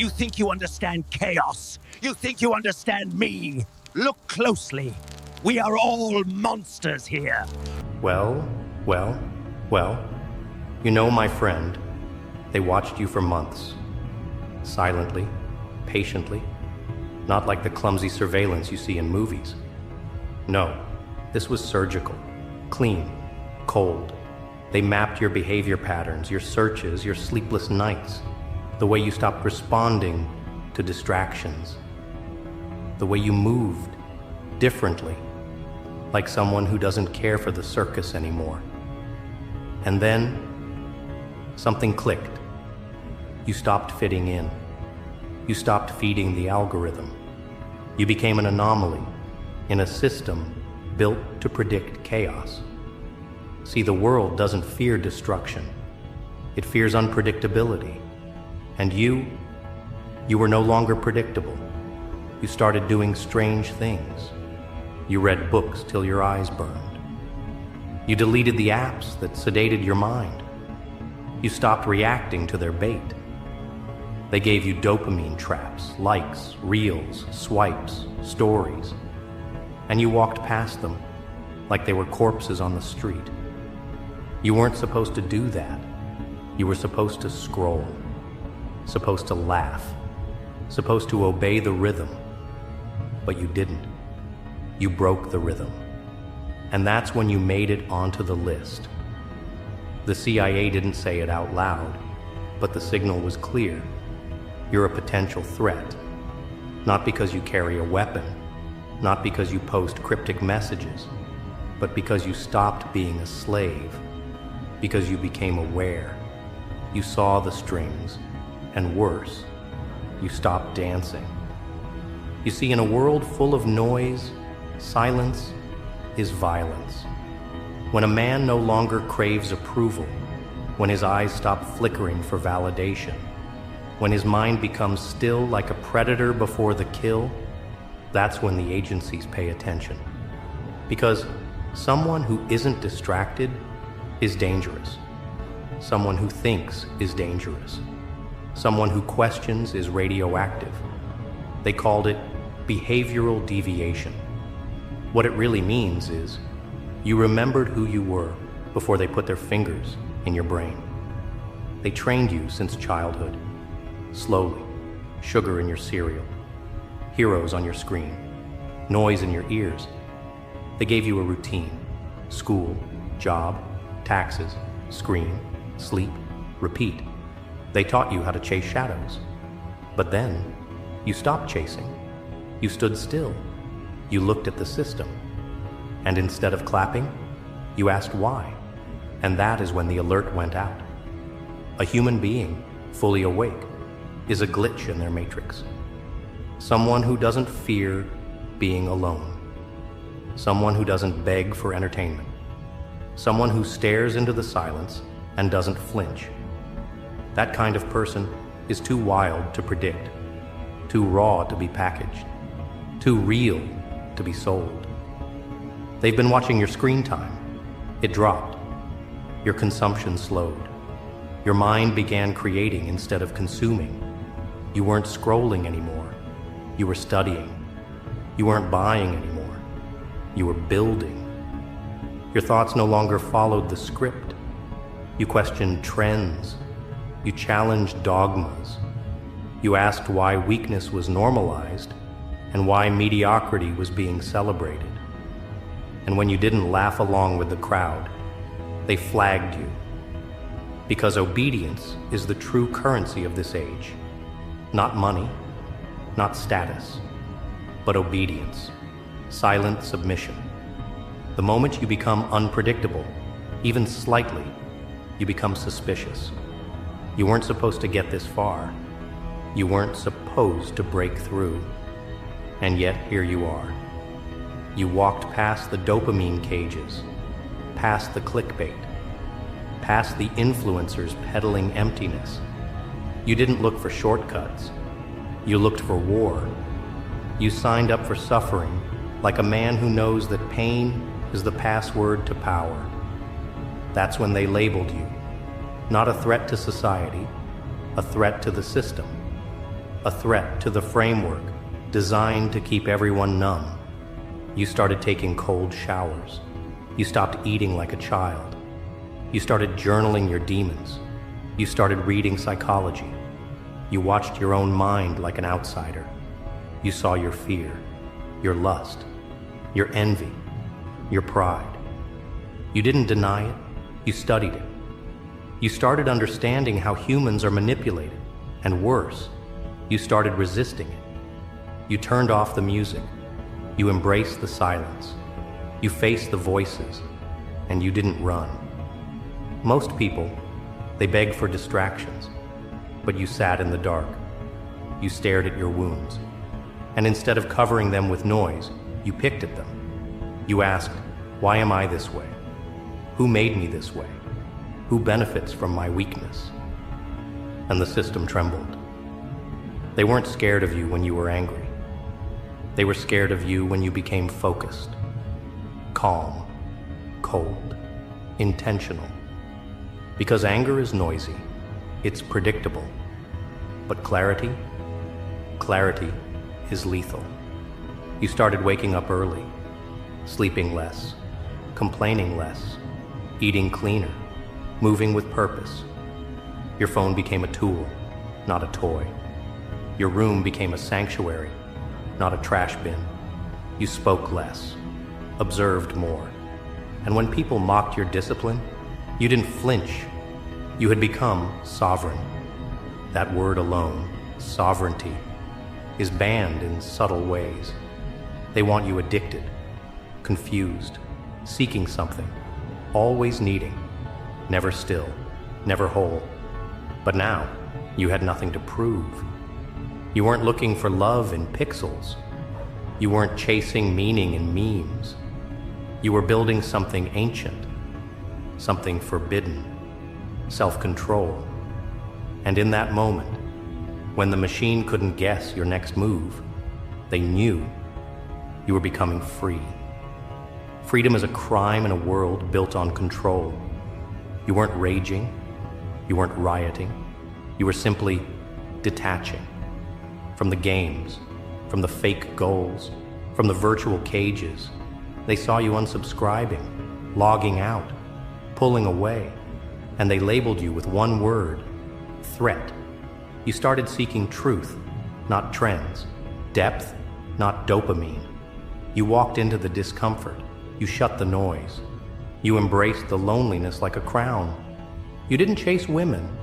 You think you understand chaos. You think you understand me. Look closely. We are all monsters here. Well, you know, my friend, they watched you for months. Silently, patiently, not like the clumsy surveillance you see in movies. No, this was surgical, clean, cold. They mapped your behavior patterns, your searches, your sleepless nights, the way you stopped responding to distractions, the way you moved differently, like someone who doesn't care for the circus anymore. And then, something clicked. You stopped fitting in. You stopped feeding the algorithm. You became an anomaly in a system built to predict chaos. See, the world doesn't fear destruction. It fears unpredictability. And you were no longer predictable. You started doing strange things. You read books till your eyes burned. You deleted the apps that sedated your mind. You stopped reacting to their bait. They gave you dopamine traps, likes, reels, swipes, stories. And you walked past them like they were corpses on the street. You weren't supposed to do that. You were supposed to scroll, supposed to laugh, supposed to obey the rhythm. But you didn't. You broke the rhythm. And that's when you made it onto the list. The CIA didn't say it out loud, but the signal was clear. You're a potential threat. Not because you carry a weapon, not because you post cryptic messages, but because you stopped being a slave, because you became aware. You saw the strings, and worse, you stopped dancing. You see, in a world full of noise, silence is violence. When a man no longer craves approval, when his eyes stop flickering for validation, when his mind becomes still like a predator before the kill, that's when the agencies pay attention. Because someone who isn't distracted is dangerous. Someone who thinks is dangerous. Someone who questions is radioactive. They called it behavioral deviation. What it really means is you remembered who you were before they put their fingers in your brain. They trained you since childhood. Slowly, sugar in your cereal, heroes on your screen, noise in your ears. They gave you a routine: school, job, taxes, screen, sleep, repeat. They taught you how to chase shadows. But then, you stopped chasing. You stood still. You looked at the system. And instead of clapping, you asked why. And that is when the alert went out. A human being, fully awake, is a glitch in their matrix. Someone who doesn't fear being alone. Someone who doesn't beg for entertainment. Someone who stares into the silence and doesn't flinch. That kind of person is too wild to predict, too raw to be packaged, too real to be sold. They've been watching your screen time. It dropped. Your consumption slowed. Your mind began creating instead of consuming. You weren't scrolling anymore. You were studying. You weren't buying anymore. You were building. Your thoughts no longer followed the script. You questioned trends. You challenged dogmas. You asked why weakness was normalized and why mediocrity was being celebrated. And when you didn't laugh along with the crowd, they flagged you. Because obedience is the true currency of this age. Not money, not status, but obedience, silent submission. The moment you become unpredictable, even slightly, you become suspicious. You weren't supposed to get this far. You weren't supposed to break through. And yet here you are. You walked past the dopamine cages, past the clickbait, past the influencers peddling emptiness. You didn't look for shortcuts. You looked for war. You signed up for suffering like a man who knows that pain is the password to power. That's when they labeled you. Not a threat to society, a threat to the system. a threat to the framework designed to keep everyone numb. You started taking cold showers. You stopped eating like a child. You started journaling your demons. You started reading psychology. You watched your own mind like an outsider. You saw your fear, your lust, your envy, your pride. You didn't deny it, you studied it. You started understanding how humans are manipulated, and worse, you started resisting it. You turned off the music. You embraced the silence. You faced the voices, and you didn't run. Most people, they beg for distractions, but you sat in the dark. You stared at your wounds, and instead of covering them with noise, you picked at them. You asked, why am I this way? Who made me this way? Who benefits from my weakness? And the system trembled. They weren't scared of you when you were angry. They were scared of you when you became focused, calm, cold, intentional. Because anger is noisy, it's predictable. But clarity is lethal. You started waking up early, sleeping less, complaining less, eating cleaner, moving with purpose. Your phone became a tool, not a toy. Your room became a sanctuary, not a trash bin. You spoke less, observed more. And when people mocked your discipline, you didn't flinch. You had become sovereign. That word alone, sovereignty, is banned in subtle ways. They want you addicted, confused, seeking something, always needing, never still, never whole. But now, you had nothing to prove. You weren't looking for love in pixels. You weren't chasing meaning in memes. You were building something ancient, something forbidden, self-control. And in that moment, when the machine couldn't guess your next move, they knew you were becoming free. Freedom is a crime in a world built on control. You weren't raging, you weren't rioting, you were simply detaching from the games, from the fake goals, from the virtual cages. They saw you unsubscribing, logging out, pulling away, and they labeled you with one word: threat. You started seeking truth, not trends, depth, not dopamine. You walked into the discomfort. You shut the noise. You embraced the loneliness like a crown. You didn't chase women.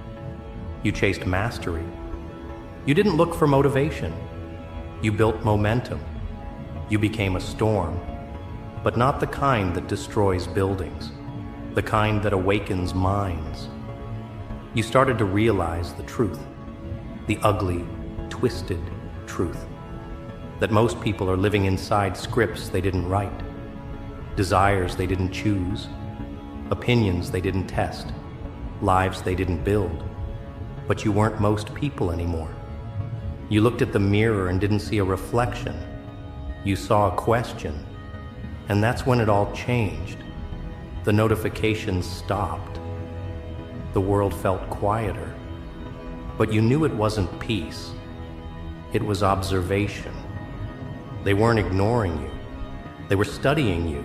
You chased mastery. You didn't look for motivation. You built momentum. You became a storm, but not the kind that destroys buildings, the kind that awakens minds. You started to realize the truth, the ugly, twisted truth, that most people are living inside scripts they didn't write, desires they didn't choose, opinions they didn't test, lives they didn't build. But you weren't most people anymore. You looked at the mirror and didn't see a reflection. You saw a question. And that's when it all changed. The notifications stopped. The world felt quieter. But you knew it wasn't peace. It was observation. They weren't ignoring you. They were studying you.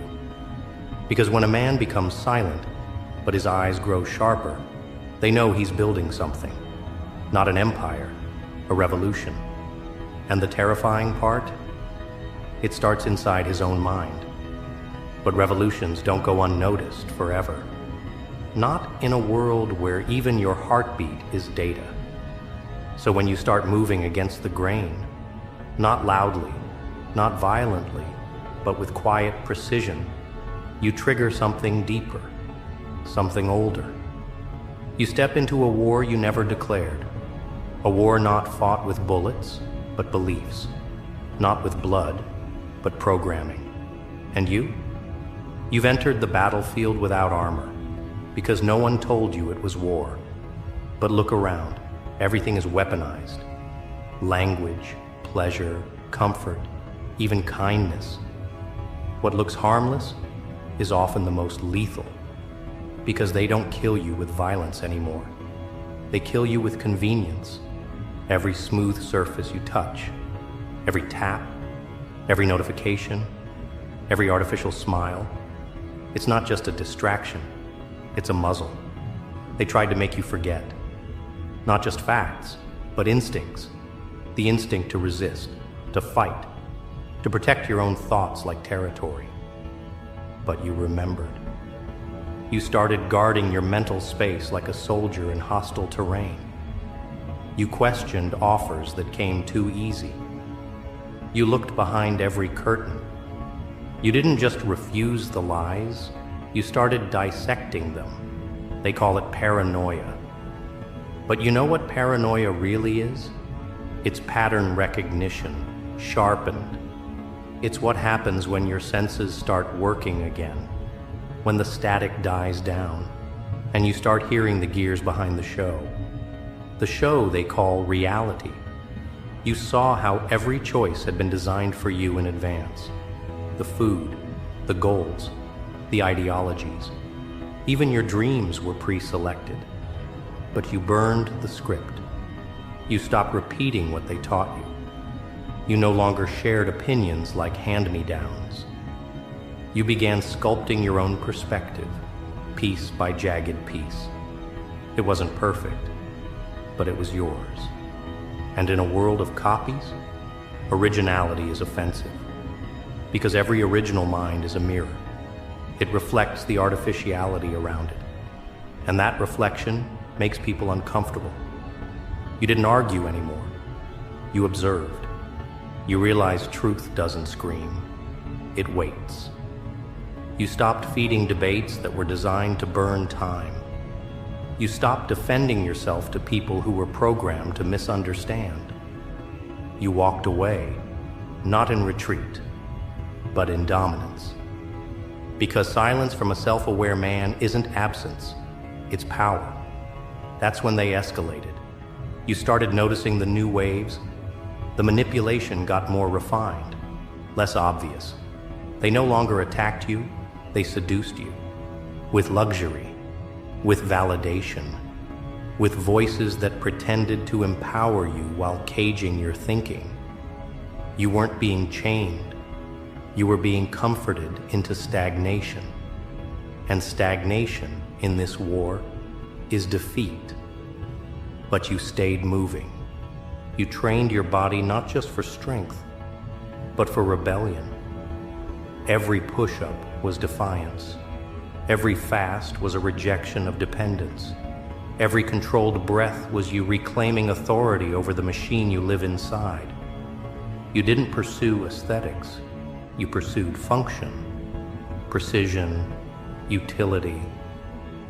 Because when a man becomes silent, but his eyes grow sharper, they know he's building something. Not an empire, a revolution. And the terrifying part? It starts inside his own mind. But revolutions don't go unnoticed forever. Not in a world where even your heartbeat is data. So when you start moving against the grain, not loudly, not violently, but with quiet precision, you trigger something deeper, something older. You step into a war you never declared. A war not fought with bullets, but beliefs. Not with blood, but programming. And you? You've entered the battlefield without armor, because no one told you it was war. But look around. Everything is weaponized. Language, pleasure, comfort, even kindness. What looks harmless is often the most lethal, because they don't kill you with violence anymore. They kill you with convenience, Every smooth surface you touch, every tap, every notification, every artificial smile. It's not just a distraction, it's a muzzle. They tried to make you forget. Not just facts, but instincts. The instinct to resist, to fight, to protect your own thoughts like territory. But you remembered. You started guarding your mental space like a soldier in hostile terrain. You questioned offers that came too easy. You looked behind every curtain. You didn't just refuse the lies, you started dissecting them. They call it paranoia. But you know what paranoia really is? It's pattern recognition, sharpened. It's what happens when your senses start working again, when the static dies down, and you start hearing the gears behind the show. The show they call reality. You saw how every choice had been designed for you in advance. The food, the goals, the ideologies. Even your dreams were pre-selected. But you burned the script. You stopped repeating what they taught you. You no longer shared opinions like hand-me-downs. You began sculpting your own perspective, piece by jagged piece. It wasn't perfect, but it was yours. And in a world of copies, originality is offensive. Because every original mind is a mirror. It reflects the artificiality around it. And that reflection makes people uncomfortable. You didn't argue anymore. You observed. You realized truth doesn't scream. It waits. You stopped feeding debates that were designed to burn time. You stopped defending yourself to people who were programmed to misunderstand. You walked away, not in retreat, but in dominance. Because silence from a self-aware man isn't absence, it's power. That's when they escalated. You started noticing the new waves. The manipulation got more refined, less obvious. They no longer attacked you, they seduced you. With luxury, with validation, with voices that pretended to empower you while caging your thinking. You weren't being chained, you were being comforted into stagnation. And stagnation in this war is defeat. But you stayed moving. You trained your body not just for strength, but for rebellion. Every push-up was defiance. Every fast was a rejection of dependence. Every controlled breath was you reclaiming authority over the machine you live inside. You didn't pursue aesthetics. You pursued function, precision, utility.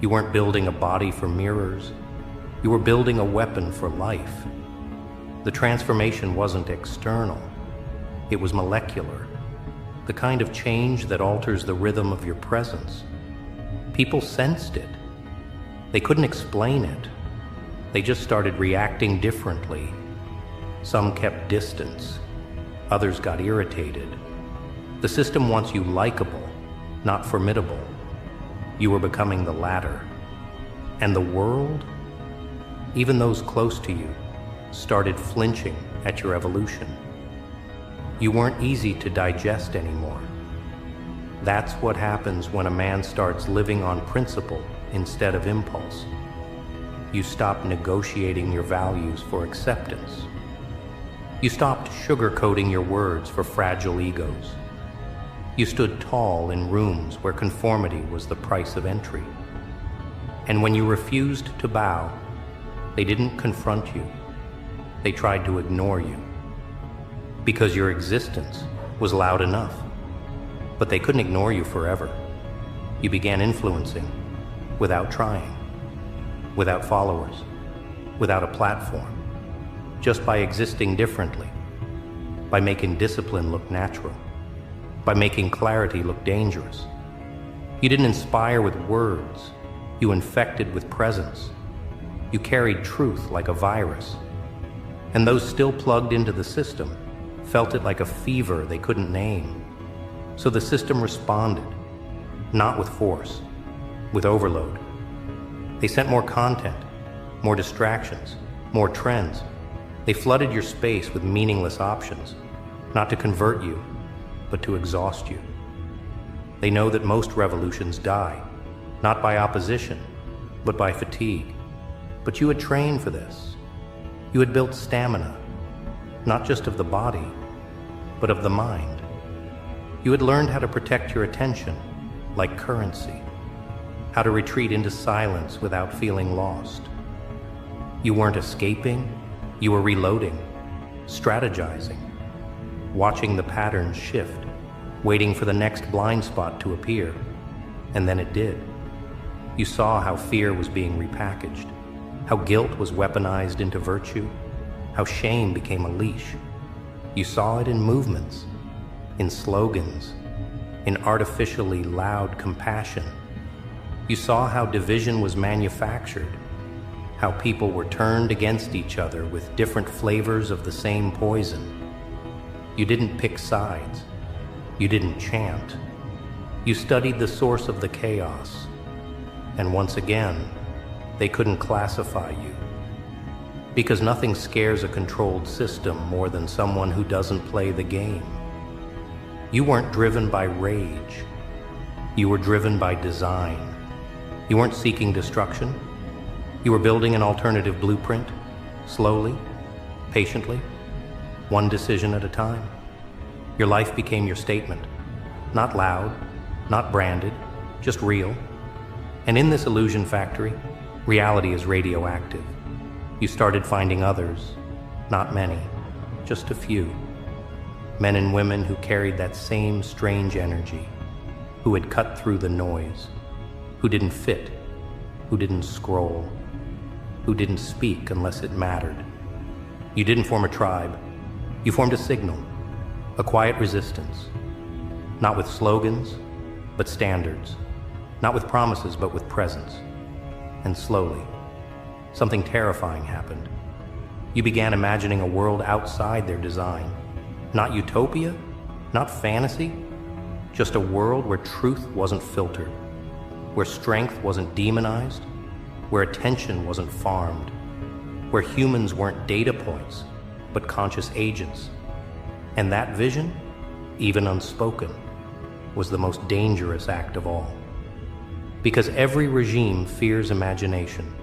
You weren't building a body for mirrors. You were building a weapon for life. The transformation wasn't external. It was molecular. The kind of change that alters the rhythm of your presence. People sensed it. They couldn't explain it. They just started reacting differently. Some kept distance. Others got irritated. The system wants you likable, not formidable. You were becoming the latter. And the world, even those close to you, started flinching at your evolution. You weren't easy to digest anymore. That's what happens when a man starts living on principle instead of impulse. You stop negotiating your values for acceptance. You stopped sugarcoating your words for fragile egos. You stood tall in rooms where conformity was the price of entry. And when you refused to bow, they didn't confront you. They tried to ignore you. Because your existence was loud enough. But they couldn't ignore you forever. You began influencing without trying, without followers, without a platform, just by existing differently, by making discipline look natural, by making clarity look dangerous. You didn't inspire with words, you infected with presence. You carried truth like a virus. And those still plugged into the system felt it like a fever they couldn't name. So the system responded, not with force, with overload. They sent more content, more distractions, more trends. They flooded your space with meaningless options, not to convert you, but to exhaust you. They know that most revolutions die, not by opposition, but by fatigue. But you had trained for this. You had built stamina, not just of the body, but of the mind. You had learned how to protect your attention, like currency, how to retreat into silence without feeling lost. You weren't escaping, you were reloading, strategizing, watching the patterns shift, waiting for the next blind spot to appear. And then it did. You saw how fear was being repackaged, how guilt was weaponized into virtue, how shame became a leash. You saw it in movements, in slogans, in artificially loud compassion. You saw how division was manufactured, how people were turned against each other with different flavors of the same poison. You didn't pick sides. You didn't chant. You studied the source of the chaos. And once again, they couldn't classify you. Because nothing scares a controlled system more than someone who doesn't play the game. You weren't driven by rage. You were driven by design. You weren't seeking destruction. You were building an alternative blueprint, slowly, patiently, one decision at a time. Your life became your statement, not loud, not branded, just real. And in this illusion factory, reality is radioactive. You started finding others, not many, just a few. Men and women who carried that same strange energy, who had cut through the noise, who didn't fit, who didn't scroll, who didn't speak unless it mattered. You didn't form a tribe. You formed a signal, a quiet resistance, not with slogans, but standards, not with promises, but with presence. And slowly, something terrifying happened. You began imagining a world outside their design. Not utopia, not fantasy, just a world where truth wasn't filtered, where strength wasn't demonized, where attention wasn't farmed, where humans weren't data points, but conscious agents. And that vision, even unspoken, was the most dangerous act of all. Because every regime fears imagination.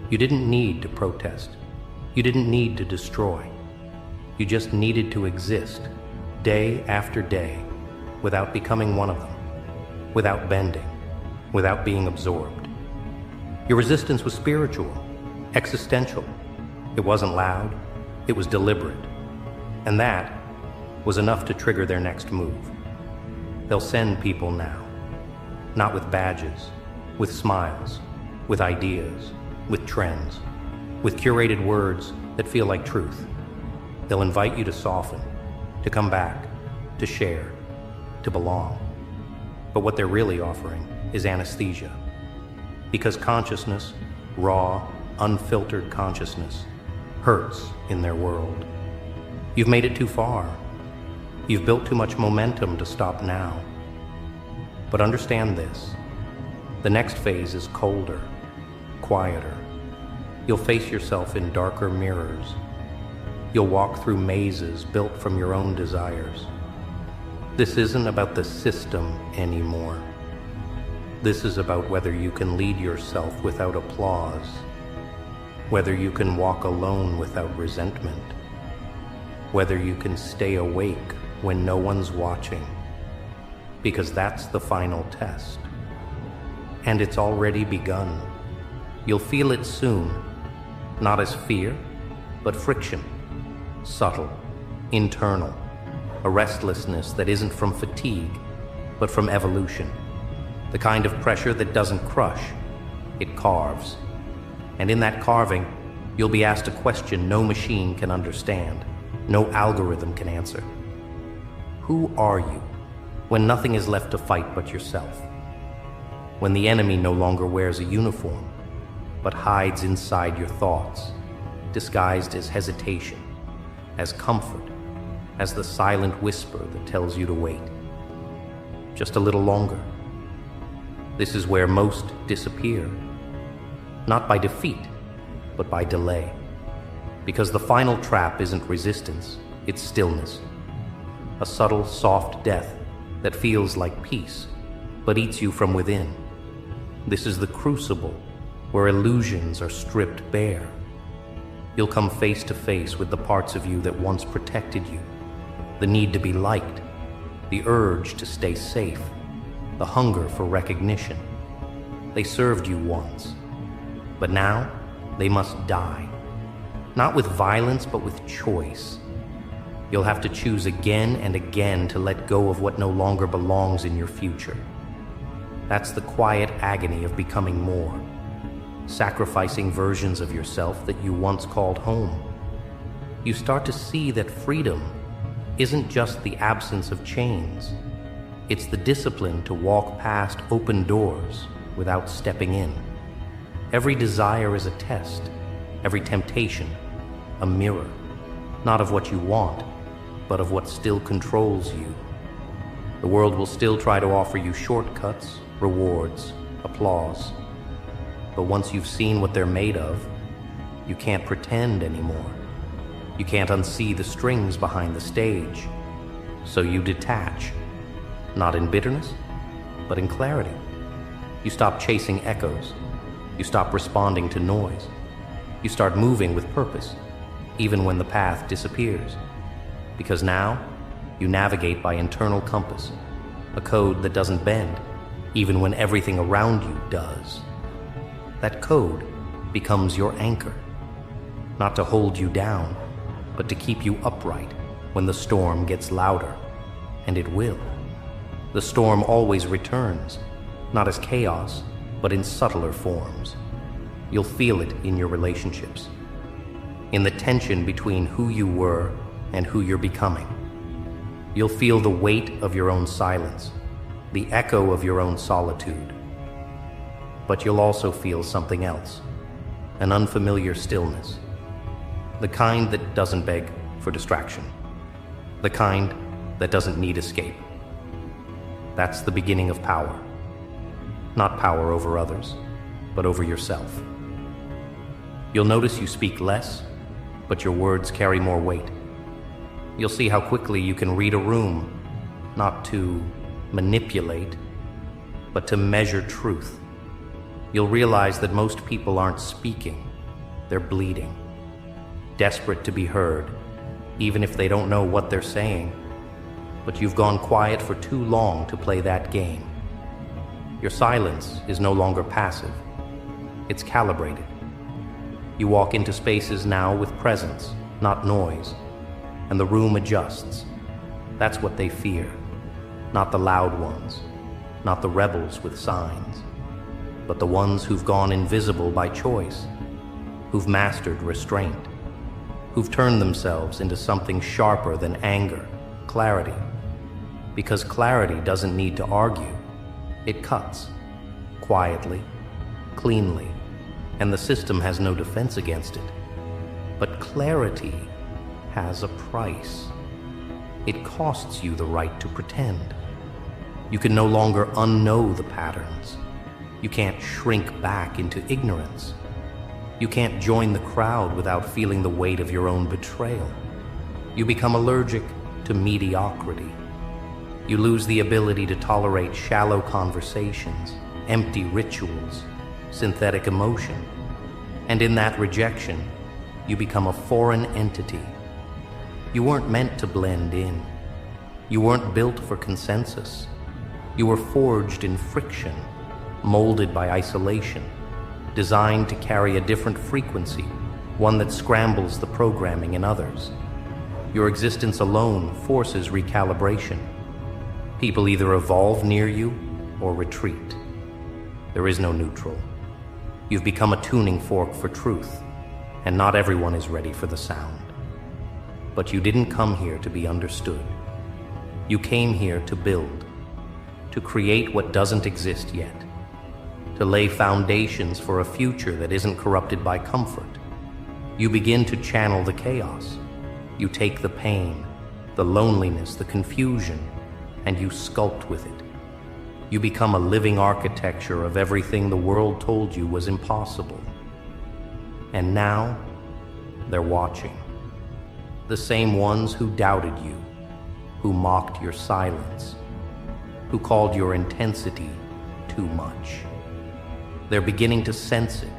You didn't need to protest. You didn't need to destroy. You just needed to exist, day after day, without becoming one of them, without bending, without being absorbed. Your resistance was spiritual, existential. It wasn't loud, it was deliberate. And that was enough to trigger their next move. They'll send people now, not with badges, with smiles, with ideas, with trends, with curated words that feel like truth. They'll invite you to soften, to come back, to share, to belong. But what they're really offering is anesthesia. Because consciousness, raw, unfiltered consciousness, hurts in their world. You've made it too far. You've built too much momentum to stop now. But understand this. The next phase is colder, quieter. You'll face yourself in darker mirrors. You'll walk through mazes built from your own desires. This isn't about the system anymore. This is about whether you can lead yourself without applause, whether you can walk alone without resentment, whether you can stay awake when no one's watching, because that's the final test. And it's already begun. You'll feel it soon, not as fear, but friction, subtle, internal, a restlessness that isn't from fatigue, but from evolution. The kind of pressure that doesn't crush, it carves. And in that carving, you'll be asked a question no machine can understand, no algorithm can answer. Who are you when nothing is left to fight but yourself? When the enemy no longer wears a uniform, but hides inside your thoughts, disguised as hesitation, as comfort, as the silent whisper that tells you to wait. Just a little longer. This is where most disappear, not by defeat, but by delay. Because the final trap isn't resistance, it's stillness. A subtle, soft death that feels like peace, but eats you from within. This is the crucible where illusions are stripped bare. You'll come face to face with the parts of you that once protected you, the need to be liked, the urge to stay safe, the hunger for recognition. They served you once, but now they must die. Not with violence, but with choice. You'll have to choose again and again to let go of what no longer belongs in your future. That's the quiet agony of becoming more, sacrificing versions of yourself that you once called home. You start to see that freedom isn't just the absence of chains. It's the discipline to walk past open doors without stepping in. Every desire is a test, every temptation a mirror, not of what you want, but of what still controls you. The world will still try to offer you shortcuts, rewards, applause. But once you've seen what they're made of, you can't pretend anymore. You can't unsee the strings behind the stage. So you detach, not in bitterness, but in clarity. You stop chasing echoes. You stop responding to noise. You start moving with purpose, even when the path disappears. Because now, you navigate by internal compass, a code that doesn't bend, even when everything around you does. That code becomes your anchor, not to hold you down, but to keep you upright when the storm gets louder. And it will. The storm always returns, not as chaos, but in subtler forms. You'll feel it in your relationships, in the tension between who you were and who you're becoming. You'll feel the weight of your own silence, the echo of your own solitude. But you'll also feel something else, an unfamiliar stillness, the kind that doesn't beg for distraction, the kind that doesn't need escape. That's the beginning of power. Not power over others, but over yourself. You'll notice you speak less, but your words carry more weight. You'll see how quickly you can read a room, not to manipulate, but to measure truth. You'll realize that most people aren't speaking, they're bleeding, desperate to be heard, even if they don't know what they're saying. But you've gone quiet for too long to play that game. Your silence is no longer passive, it's calibrated. You walk into spaces now with presence, not noise, and the room adjusts. That's what they fear, not the loud ones, not the rebels with signs, but the ones who've gone invisible by choice, who've mastered restraint, who've turned themselves into something sharper than anger, clarity. Because clarity doesn't need to argue, it cuts, quietly, cleanly, and the system has no defense against it. But clarity has a price. It costs you the right to pretend. You can no longer unknow the patterns. You can't shrink back into ignorance. You can't join the crowd without feeling the weight of your own betrayal. You become allergic to mediocrity. You lose the ability to tolerate shallow conversations, empty rituals, synthetic emotion. And in that rejection, you become a foreign entity. You weren't meant to blend in. You weren't built for consensus. You were forged in friction, molded by isolation, designed to carry a different frequency, one that scrambles the programming in others. Your existence alone forces recalibration. People either evolve near you or retreat. There is no neutral. You've become a tuning fork for truth, and not everyone is ready for the sound. But you didn't come here to be understood. You came here to build, to create what doesn't exist yet, to lay foundations for a future that isn't corrupted by comfort. You begin to channel the chaos. You take the pain, the loneliness, the confusion, and you sculpt with it. You become a living architecture of everything the world told you was impossible. And now, They're watching. The same ones who doubted you, who mocked your silence, who called your intensity too much. They're beginning to sense it,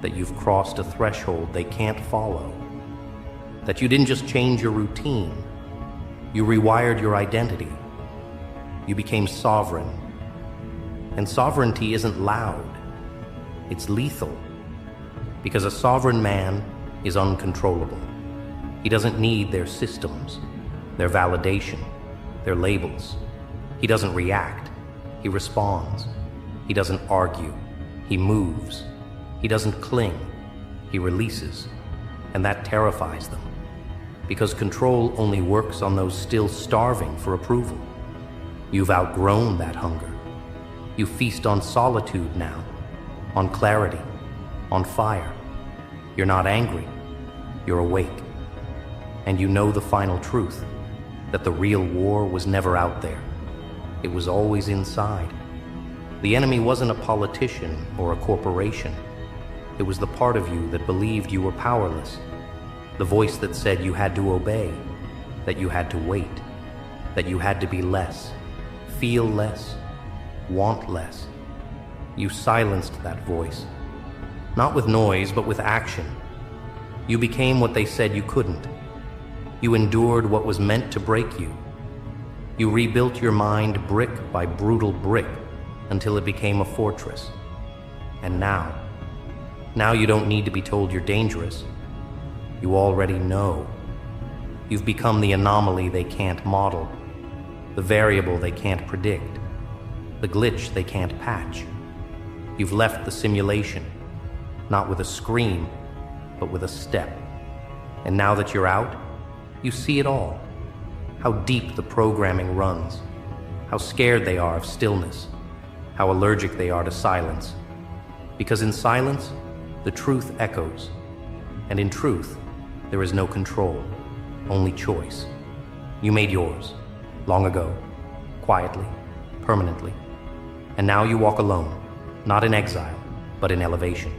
that you've crossed a threshold they can't follow, that you didn't just change your routine, you rewired your identity. You became sovereign. And sovereignty isn't loud, it's lethal, because a sovereign man is uncontrollable. He doesn't need their systems, their validation, their labels. He doesn't react, he responds. He doesn't argue, he moves. He doesn't cling, he releases. And that terrifies them, because control only works on those still starving for approval. You've outgrown that hunger. You feast on solitude now, on clarity, on fire. You're not angry, you're awake. And you know the final truth, that the real war was never out there. It was always inside. The enemy wasn't a politician or a corporation. It was the part of you that believed you were powerless. The voice that said you had to obey, that you had to wait, that you had to be less, feel less, want less. You silenced that voice, not with noise, but with action. You became what they said you couldn't. You endured what was meant to break you. You rebuilt your mind brick by brutal brick until it became a fortress. And now you don't need to be told you're dangerous. You already know. You've become the anomaly they can't model, the variable they can't predict, the glitch they can't patch. You've left the simulation, not with a scream, but with a step. And now that you're out, you see it all. How deep the programming runs, how scared they are of stillness, how allergic they are to silence. Because in silence, the truth echoes. And in truth, there is no control, only choice. You made yours, long ago, quietly, permanently. And now you walk alone, not in exile, but in elevation.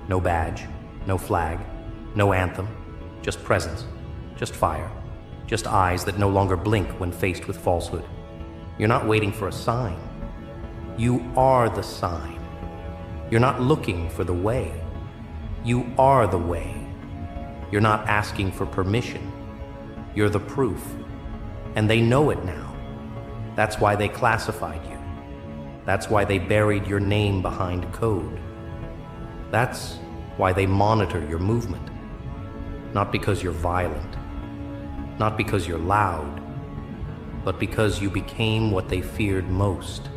No badge, no flag, no anthem, just presence, just fire, just eyes that no longer blink when faced with falsehood. You're not waiting for a sign. You are the sign. You're not looking for the way. You are the way. You're not asking for permission. You're the proof. And they know it now. That's why they classified you. That's why they buried your name behind code. That's why they monitor your movement. Not because you're violent, not because you're loud, but because you became what they feared most.